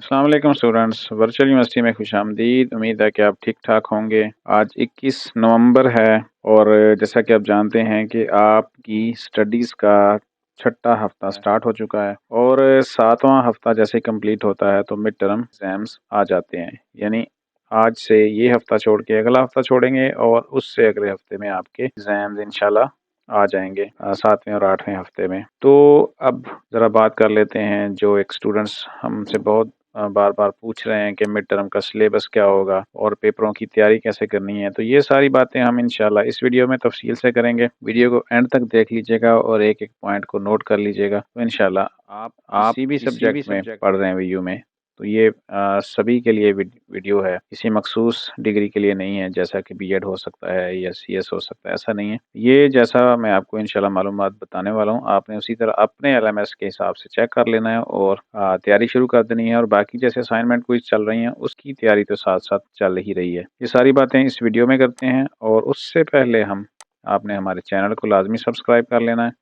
अस्सलाम वालेकुम students, virtual university में खुशामदीद। उम्मीद है कि आप ठीक-ठाक होंगे। आज 21 नवंबर है और जैसा कि आप जानते हैं कि आपकी स्टडीज़ का छठा हफ्ता स्टार्ट हो चुका है और 7वां हफ्ता जैसे कंप्लीट होता है तो मिड टर्म एग्ज़ाम्स आ जाते हैं। यानी आज से ये हफ्ता छोड़ के अगला हफ्ता छोड़ेंगे और उससे अगले हफ्ते में आपके एग्ज़ाम्स इंशाल्लाह आ जाएंगे 7वें और 8वें हफ्ते में। तो अब ज़रा बात कर लेते हैं, जो एक स्टूडेंट्स हमसे बहुत बार बार पूछ रहे हैं कि मिड टर्म का सिलेबस क्या होगा और पेपरों की तैयारी कैसे करनी है। तो ये सारी बातें हम इंशाल्लाह इस वीडियो में तफसील से करेंगे। वीडियो को एंड तक देख लीजिएगा और एक एक पॉइंट को नोट कर लीजिएगा। तो इंशाल्लाह आप किसी भी सब्जेक्ट में पढ़ रहे हैं वीयू में, तो ये सभी के लिए वीडियो है, किसी मखसूस डिग्री के लिए नहीं है, जैसा कि बीएड हो सकता है या सीएस हो सकता है, ऐसा नहीं है। ये जैसा मैं आपको इंशाल्लाह मालूमात बताने वाला हूँ, आपने उसी तरह अपने एलएमएस के हिसाब से चेक कर लेना है और तैयारी शुरू कर देनी है। और बाकी जैसे असाइनमेंट कुछ चल रही हैं, उसकी तैयारी तो साथ साथ चल ही रही है। ये सारी बातें इस वीडियो में करते हैं और उससे पहले आपने हमारे चैनल को लाजमी सब्सक्राइब कर लेना है,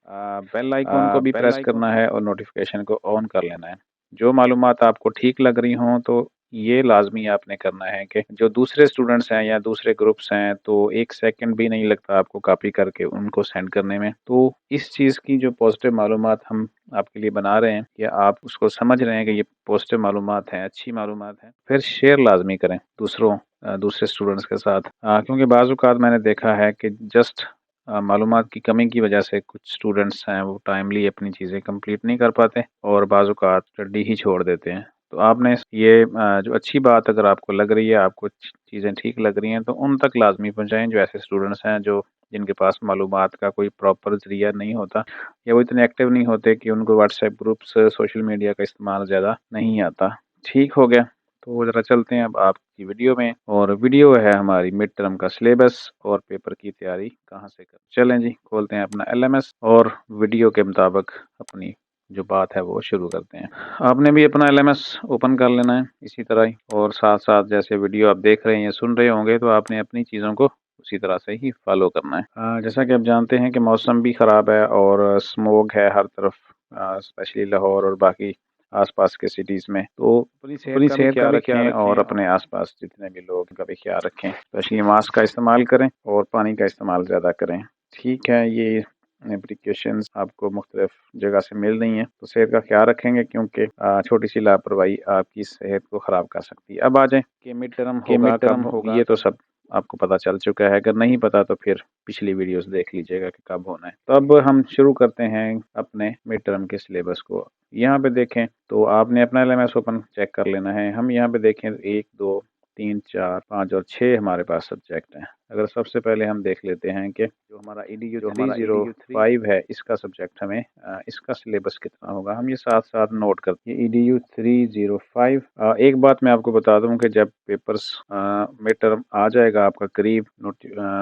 बेल आइकॉन को भी प्रेस करना है और नोटिफिकेशन को ऑन कर लेना है। जो मालूमात आपको ठीक लग रही हों तो ये लाजमी आपने करना है कि जो दूसरे स्टूडेंट्स हैं या दूसरे ग्रुप्स हैं, तो 1 सेकंड भी नहीं लगता आपको कॉपी करके उनको सेंड करने में। तो इस चीज़ की जो पॉजिटिव मालूमात हम आपके लिए बना रहे हैं या आप उसको समझ रहे हैं कि ये पॉजिटिव मालूमात हैं, अच्छी मालूमात हैं, फिर शेयर लाजमी करें दूसरे स्टूडेंट्स के साथ। क्योंकि बाज़ औक़ात मैंने देखा है कि जस्ट मालूमात की कमी की वजह से कुछ स्टूडेंट्स हैं वो टाइमली अपनी चीज़ें कंप्लीट नहीं कर पाते और बाज़ औक़ात स्टडी ही छोड़ देते हैं। तो आपने ये जो अच्छी बात अगर आपको लग रही है, आपको चीज़ें ठीक लग रही हैं, तो उन तक लाज़मी पहुँचाएँ जो ऐसे स्टूडेंट्स हैं जो जिनके पास मालूमात का कोई प्रॉपर ज़रिया नहीं होता या वो इतने एक्टिव नहीं होते कि उनको व्हाट्सएप ग्रुप्स, सोशल मीडिया का इस्तेमाल ज़्यादा नहीं आता। ठीक हो गया। तो ज़रा चलते हैं अब आपकी वीडियो में, और वीडियो है हमारी मिड टर्म का सिलेबस और पेपर की तैयारी कहाँ से करें। चलें जी, खोलते हैं अपना एलएमएस और वीडियो के मुताबिक अपनी जो बात है वो शुरू करते हैं। आपने भी अपना एलएमएस ओपन कर लेना है इसी तरह ही, और साथ साथ जैसे वीडियो आप देख रहे हैं या सुन रहे होंगे तो आपने अपनी चीज़ों को उसी तरह से ही फॉलो करना है। जैसा कि आप जानते हैं कि मौसम भी ख़राब है और स्मोक है हर तरफ, स्पेशली लाहौर और बाकी आसपास के सिटीज़ में। तो अपनी सेहत का भी ख्याल रखें और अपने आसपास जितने भी लोग उनका भी ख्याल रखें। स्पेशली मास्क का इस्तेमाल करें और पानी का इस्तेमाल ज़्यादा करें। ठीक है, ये प्रिकॉशंस आपको मुख्तलिफ जगह से मिल रही हैं, तो सेहत का ख्याल रखेंगे क्योंकि छोटी सी लापरवाही आपकी सेहत को ख़राब कर सकती है। अब आ जाएं कि मिड टर्म होगा कब, ये तो सब आपको पता चल चुका है। अगर नहीं पता तो फिर पिछली वीडियोस देख लीजिएगा कि कब होना है। तो अब हम शुरू करते हैं अपने मिड टर्म के सिलेबस को। यहाँ पे देखें तो आपने अपना एलएमएस ओपन चेक कर लेना है। हम यहाँ पे देखें 1, 2, 3, 4, 5 और 6 हमारे पास सब्जेक्ट हैं। अगर सबसे पहले हम देख लेते हैं कि जो हमारा EDU 305 है, इसका सब्जेक्ट हमें इसका सिलेबस कितना होगा, हम ये साथ साथ नोट करते हैं। EDU 305, एक बात मैं आपको बता दूं कि जब पेपर्स मिड टर्म आ जाएगा आपका करीब,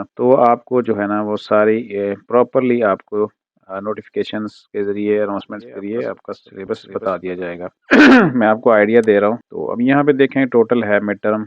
तो आपको जो है ना वो सारी प्रॉपरली आपको नोटिफिकेशंस के ज़रिए, अनाउंसमेंट्स के ज़रिए आपका सिलेबस बता दिया जाएगा। मैं आपको आइडिया दे रहा हूँ। तो अब यहाँ पे देखें टोटल है मिड टर्म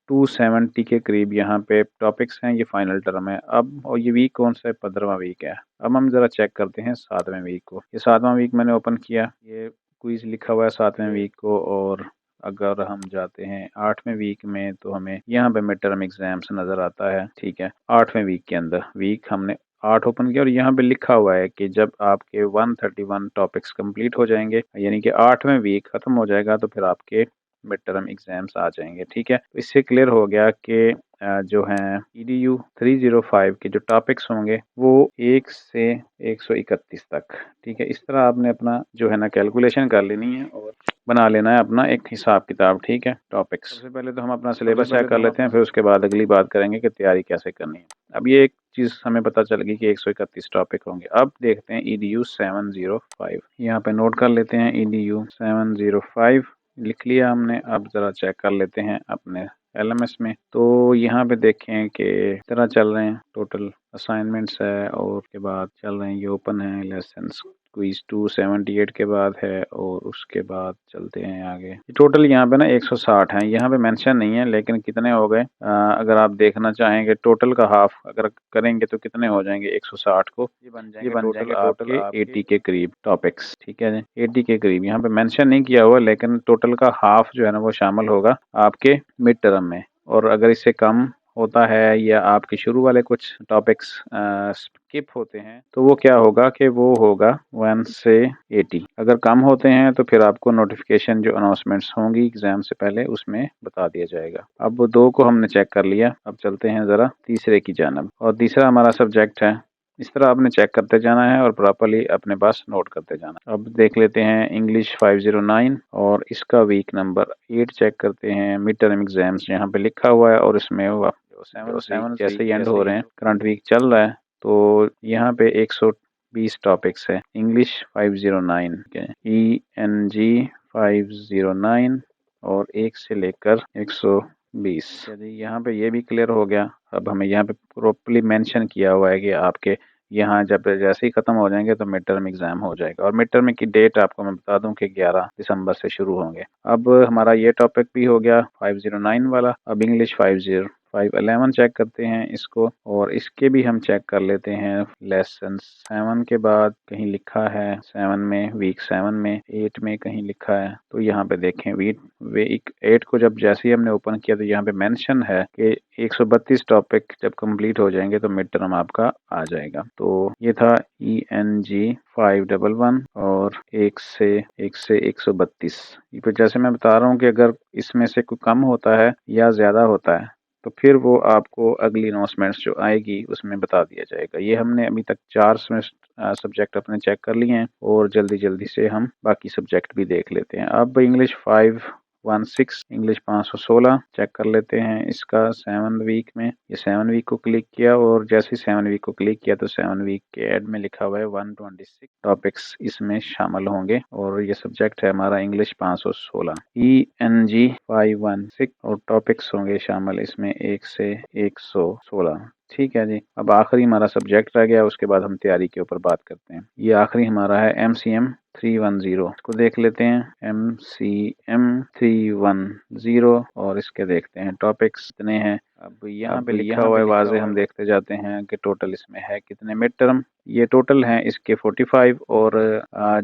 270 के करीब यहाँ पे टॉपिक्स हैं। ये फाइनल टर्म है अब, और ये वीक कौन सा है? 15वां वीक है। अब हम ज़रा चेक करते हैं 7वें वीक को। ये 7वां वीक मैंने ओपन किया, ये क्विज लिखा हुआ है 7वें वीक को। और अगर हम जाते हैं 8वें वीक में तो हमें यहाँ पे मिड टर्म एग्जाम्स नज़र आता है। ठीक है, 8वें वीक के अंदर वीक हमने 8 ओपन किया और यहाँ पे लिखा हुआ है कि जब आपके 131 टॉपिक्स कंप्लीट हो जाएंगे, यानी कि 8वें वीक खत्म हो जाएगा, तो फिर आपके मिड टर्म एग्जाम्स आ जाएंगे। ठीक है, तो इससे क्लियर हो गया कि जो हैं EDU 305 के जो टॉपिक्स होंगे वो 1 से 131 तक। ठीक है, इस तरह आपने अपना जो है ना कैलकुलेशन कर लेनी है और बना लेना है अपना एक हिसाब किताब। ठीक है, टॉपिक्स सबसे पहले तो हम अपना सिलेबस चेक कर लेते हैं, फिर उसके बाद अगली बात करेंगे कि तैयारी कैसे करनी है। अब ये एक चीज़ हमें पता चल गई कि 131 टॉपिक होंगे। अब देखते हैं EDU 705, यहाँ पे नोट कर लेते हैं EDU 705 लिख लिया हमने। अब ज़रा चेक कर लेते हैं अपने LMS में। तो यहाँ पे देखें कि इस तरह चल रहे हैं, टोटल असाइनमेंट्स है और उसके बाद चल रहे हैं, ये ओपन है लेसन्स क्विज 278 के बाद है और उसके बाद चलते हैं आगे। टोटल यहाँ पे ना 160 हैं, यहाँ पे मेंशन नहीं है लेकिन कितने हो गए अगर आप देखना चाहेंगे टोटल का हाफ अगर करेंगे तो कितने हो जाएंगे 160 को ये बन जाएंगे टोटल आपके 80 के करीब टॉपिक्स। ठीक है 80 के करीब, यहाँ पे मेंशन नहीं किया हुआ लेकिन टोटल का हाफ जो है ना वो शामिल होगा आपके मिड टर्म में। और अगर इससे कम होता है या आपके शुरू वाले कुछ टॉपिक्स स्किप होते हैं तो वो क्या होगा कि वो होगा 1 से 80। अगर कम होते हैं तो फिर आपको नोटिफिकेशन जो अनाउंसमेंट्स होंगी एग्जाम से पहले उसमें बता दिया जाएगा। अब वो दो को हमने चेक कर लिया, अब चलते हैं ज़रा तीसरे की जानब। और तीसरा हमारा सब्जेक्ट है, इस तरह आपने चेक करते जाना है और प्रॉपर्ली अपने पास नोट करते जाना है। अब देख लेते हैं इंग्लिश 509 और इसका वीक नंबर 8 चेक करते हैं। मिड टर्म एग्जाम्स यहाँ पे लिखा हुआ है और इसमें सेवन जैसे ही एंड हो रहे हैं, करंट वीक चल रहा है तो यहाँ पे 120 टॉपिक्स है। इंग्लिश 509 के ENG 509 और 1 से लेकर 120। यदि यहाँ पे ये भी क्लियर हो गया। अब हमें यहाँ पे प्रॉपर्ली मेंशन किया हुआ है कि आपके यहाँ जब जैसे ही ख़त्म हो जाएंगे तो मिड टर्म एग्ज़ाम हो जाएगा। और मिड टर्म की डेट आपको मैं बता दूं कि 11 दिसंबर से शुरू होंगे। अब हमारा ये टॉपिक भी हो गया 509 वाला। अब इंग्लिश 511 चेक करते हैं इसको और इसके भी हम चेक कर लेते हैं। लेसन 7 के बाद कहीं लिखा है 7 में, वीक 7 में, 8 में कहीं लिखा है। तो यहाँ पे देखें वीक 8 को जब जैसे ही हमने ओपन किया तो यहाँ पे मेंशन है कि 132 टॉपिक जब कंप्लीट हो जाएंगे तो मिड टर्म आपका आ जाएगा। तो ये था ENG 511 और 1 से 132। ये जैसे मैं बता रहा हूँ कि अगर इसमें से कोई कम होता है या ज़्यादा होता है तो फिर वो आपको अगली अनाउंसमेंट्स जो आएगी उसमें बता दिया जाएगा। ये हमने अभी तक 4 सब्जेक्ट अपने चेक कर लिए हैं और जल्दी जल्दी से हम बाकी सब्जेक्ट भी देख लेते हैं। अब इंग्लिश 516 इंग्लिश 516 चेक कर लेते हैं इसका 7 वीक में। ये 7 वीक को क्लिक किया और जैसे ही 7 वीक को क्लिक किया तो 7 वीक के एड में लिखा हुआ है 126 टॉपिक्स इसमें शामिल होंगे और ये सब्जेक्ट है हमारा इंग्लिश 516 ENG 516 और टॉपिक्स होंगे शामिल इसमें 1 से 116। ठीक है जी। अब आखिरी हमारा सब्जेक्ट रह गया, उसके बाद हम तैयारी के ऊपर बात करते हैं। ये आखिरी हमारा है MCM 310। इसको देख लेते हैं MCM 310 और इसके देखते हैं टॉपिक्स कितने हैं। अब यहाँ पे लिखा हुआ है वाज़े, हम देखते जाते हैं कि टोटल इसमें है कितने मिड टर्म। ये टोटल हैं इसके 45 और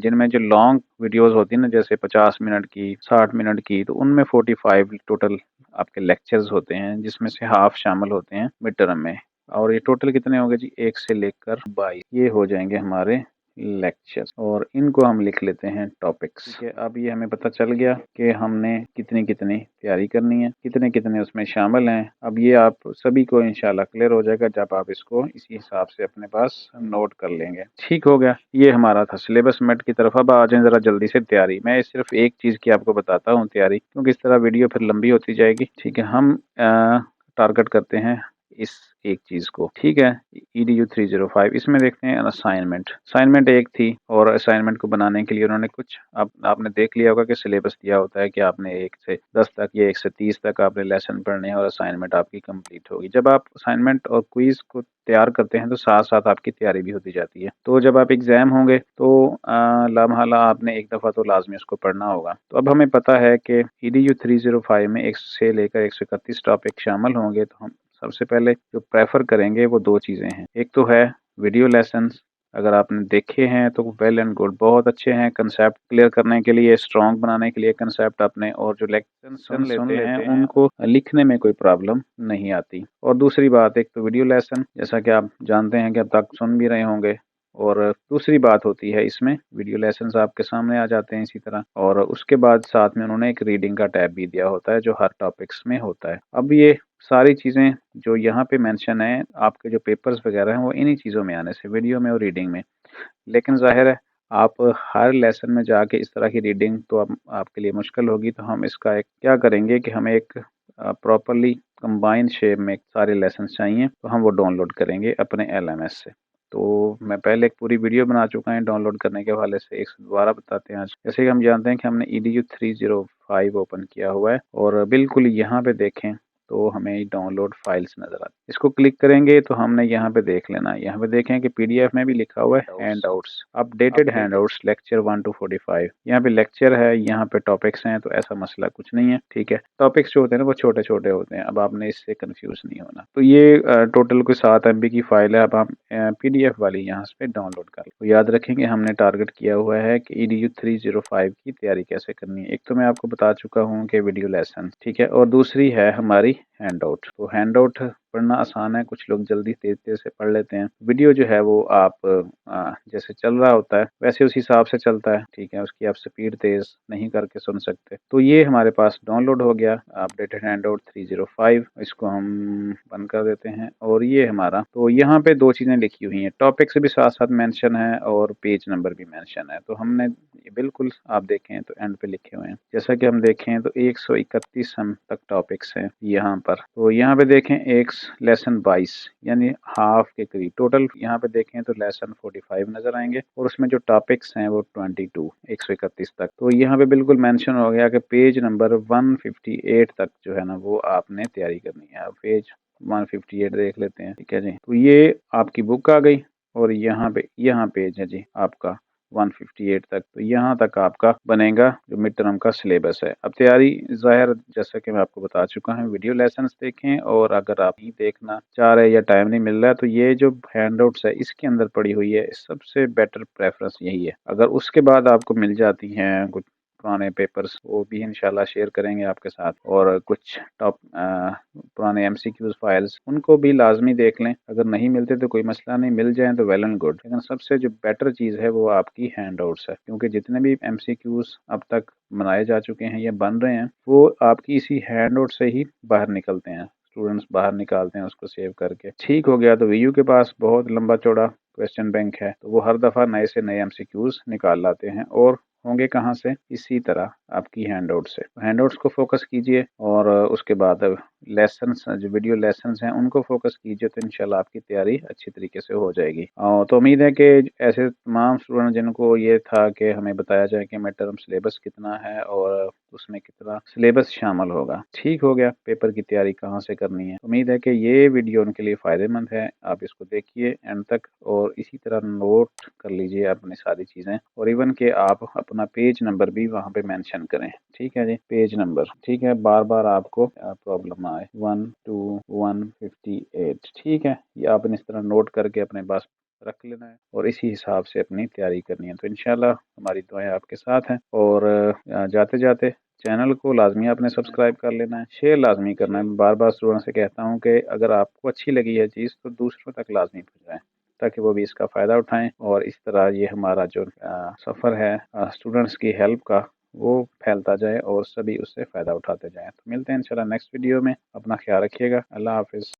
जिनमें जो लॉन्ग वीडियोस होती है ना जैसे 50 मिनट की, 60 मिनट की, तो उनमें 45 टोटल आपके लेक्चर्स होते हैं जिसमें से हाफ शामिल होते हैं मिड टर्म में। और ये टोटल कितने हो गए जी 1 से लेकर 22 ये हो जाएंगे हमारे लेक्चर्स और इनको हम लिख लेते हैं टॉपिक्स। ठीक है, अब ये हमें पता चल गया कि हमने कितनी कितनी तैयारी करनी है, कितने कितने उसमें शामिल हैं। अब ये आप सभी को इंशाल्लाह क्लियर हो जाएगा जब आप इसको इसी हिसाब से अपने पास नोट कर लेंगे। ठीक हो गया, ये हमारा था सिलेबस मेट की तरफ। अब आ जाए जरा जल्दी से तैयारी। मैं सिर्फ एक चीज़ की आपको बताता हूँ तैयारी, क्योंकि इस तरह वीडियो फिर लंबी होती जाएगी। ठीक है, हम टारगेट करते हैं इस एक चीज़ को। ठीक है, EDU 305 इसमें देखते हैं असाइनमेंट एक थी और असाइनमेंट को बनाने के लिए उन्होंने कुछ आपने देख लिया होगा कि सिलेबस दिया होता है कि आपने 1 से 10 तक या 1 से 30 तक आपने लेसन पढ़ने हैं और असाइनमेंट आपकी कंप्लीट होगी। जब आप असाइनमेंट और क्विज को तैयार करते हैं तो साथ साथ आपकी तैयारी भी होती जाती है। तो जब आप एग्जाम होंगे तो लामहला आपने एक दफ़ा तो लाजमी उसको पढ़ना होगा। तो अब हमें पता है कि EDU 305 में 1 से लेकर 131 टॉपिक शामिल होंगे। तो हम सबसे पहले जो प्रेफर करेंगे वो दो चीज़ें हैं। एक तो है वीडियो लेसन्स, अगर आपने देखे हैं तो वेल एंड गुड, बहुत अच्छे हैं कंसेप्ट क्लियर करने के लिए, स्ट्रॉन्ग बनाने के लिए कंसेप्ट अपने। और जो लेक्चर सुन लेते हैं उनको लिखने में कोई प्रॉब्लम नहीं आती। और दूसरी बात, एक तो वीडियो लेसन जैसा कि आप जानते हैं कि अब तक सुन भी रहे होंगे, और दूसरी बात होती है इसमें वीडियो लेसन्स आपके सामने आ जाते हैं इसी तरह, और उसके बाद साथ में उन्होंने एक रीडिंग का टैब भी दिया होता है जो हर टॉपिक्स में होता है। अब ये सारी चीज़ें जो यहाँ पे मेंशन है, आपके जो पेपर्स वगैरह हैं वो इन्हीं चीज़ों में आने से, वीडियो में और रीडिंग में। लेकिन ज़ाहिर है आप हर लेसन में जाके इस तरह की रीडिंग तो आपके लिए मुश्किल होगी। तो हम इसका एक क्या करेंगे कि हमें एक प्रॉपरली कंबाइंड शेप में सारे लेसन चाहिए, तो हम वो डाउनलोड करेंगे अपने LMS से। तो मैं पहले एक पूरी वीडियो बना चुका है डाउनलोड करने के हवाले से, एक दोबारा बताते हैं आज। जैसे कि हम जानते हैं कि हमने EDU 305 ओपन किया हुआ है और बिल्कुल यहाँ पे देखें तो हमें डाउनलोड फाइल्स नज़र आती है। इसको क्लिक करेंगे तो हमने यहाँ पे देख लेना है। यहाँ पे देखें कि PDF में भी लिखा हुआ है handouts, updated handouts lecture 1 to 45। यहाँ पे लेक्चर है, यहाँ पे टॉपिक्स हैं, तो ऐसा मसला कुछ नहीं है। ठीक है, टॉपिक्स जो होते हैं ना वो छोटे छोटे होते हैं। अब आपने इससे कंफ्यूज नहीं होना। तो ये टोटल कोई 7 MB की फाइल है। अब हम PDF वाली यहाँ पे डाउनलोड कर तो याद रखेंगे हमने टारगेट किया हुआ है कि EDU 305 की तैयारी कैसे करनी है। एक तो मैं आपको बता चुका हूँ कि वीडियो लेसन, ठीक है, और दूसरी है हमारी हैंडआउट। तो हैंडआउट पढ़ना आसान है, कुछ लोग जल्दी तेज तेज से पढ़ लेते हैं। वीडियो जो है वो आप जैसे चल रहा होता है वैसे उस हिसाब से चलता है। ठीक है, उसकी आप स्पीड तेज नहीं करके सुन सकते। तो ये हमारे पास डाउनलोड हो गया अपडेटेड हैंडआउट 305। इसको हम बंद कर देते हैं। और ये हमारा, तो यहाँ पे दो चीज़ें लिखी हुई हैं, टॉपिक्स भी साथ साथ मेंशन है और पेज नंबर भी मेंशन है। तो हमने ये बिल्कुल आप देखें तो एंड पे लिखे हुए हैं। जैसा कि हम देखें तो 131 हम तक टॉपिक्स हैं यहाँ पर। तो यहाँ पे देखें एक लेसन 22 यानी हाफ के करीब टोटल। यहाँ पे देखें तो लेसन 45 नजर आएंगे और उसमें जो टॉपिक्स हैं वो 22 131 तक। तो यहाँ पे बिल्कुल मेंशन हो गया कि पेज नंबर 158 तक जो है ना वो आपने तैयारी करनी है। अब पेज 158 देख लेते हैं। ठीक है जी, तो ये आपकी बुक आ गई और यहाँ पेज है जी आपका 158 तक। तो यहाँ तक आपका बनेगा जो मिड टर्म का सिलेबस है। अब तैयारी ज़ाहिर जैसा कि मैं आपको बता चुका हूँ, वीडियो लेसन्स देखें। और अगर आप नहीं देखना चाह रहे या टाइम नहीं मिल रहा है तो ये जो हैंडआउट्स है इसके अंदर पड़ी हुई है, सबसे बेटर प्रेफरेंस यही है। अगर उसके बाद आपको मिल जाती हैं कुछ पुराने पेपर्स, वो भी इंशाल्लाह शेयर करेंगे आपके साथ। और कुछ टॉप पुराने MCQs फाइल्स, उनको भी लाजमी देख लें। अगर नहीं मिलते तो कोई मसला नहीं, मिल जाए तो वेल एंड गुड। लेकिन सबसे जो बेटर चीज़ है वो आपकी हैंडआउट्स है, क्योंकि जितने भी MCQs अब तक बनाए जा चुके हैं या बन रहे हैं वो आपकी इसी हैंडआउट से ही बाहर निकलते हैं। स्टूडेंट्स बाहर निकालते हैं उसको सेव करके। ठीक हो गया, तो VU के पास बहुत लंबा चौड़ा क्वेश्चन बैंक है, तो वो हर दफ़ा नए से नए MCQs निकाल लाते हैं। और होंगे कहाँ से? इसी तरह आपकी हैंडआउट से। हैंडआउट्स को फोकस कीजिए और उसके बाद लेसन्स, जो वीडियो लेसन्स हैं उनको फोकस कीजिए, तो इंशाल्लाह आपकी तैयारी अच्छी तरीके से हो जाएगी। तो उम्मीद है कि ऐसे तमाम स्टूडेंट जिनको ये था कि हमें बताया जाए कि मिड टर्म सिलेबस कितना है और उसमें कितना सिलेबस शामिल होगा। ठीक हो गया, पेपर की तैयारी कहाँ से करनी है। उम्मीद है कि ये वीडियो उनके लिए फ़ायदेमंद है। आप इसको देखिए एंड तक और इसी तरह नोट कर लीजिए अपनी सारी चीज़ें, और इवन कि आप अपना पेज नंबर भी वहाँ पे मेंशन करें। ठीक है जी, पेज नंबर। ठीक है, बार बार आपको प्रॉब्लम आए 1 to 158। ठीक है, ये आपने इस तरह नोट करके अपने पास रख लेना है और इसी हिसाब से अपनी तैयारी करनी है। तो इंशाल्लाह हमारी दुआएं आपके साथ हैं। और जाते जाते चैनल को लाजमी आपने सब्सक्राइब कर लेना है, शेयर लाजमी करना है। मैं बार बार स्टूडेंट से कहता हूँ कि अगर आपको अच्छी लगी है चीज़ तो दूसरों तक लाजमी पहुँचाएं, ताकि वो भी इसका फ़ायदा उठाएं और इस तरह ये हमारा जो सफ़र है स्टूडेंट्स की हेल्प का, वो फैलता जाए और सभी उससे फ़ायदा उठाते जाएं। तो मिलते हैं इंशाल्लाह नेक्स्ट वीडियो में। अपना ख्याल रखिएगा। अल्लाह हाफिज़।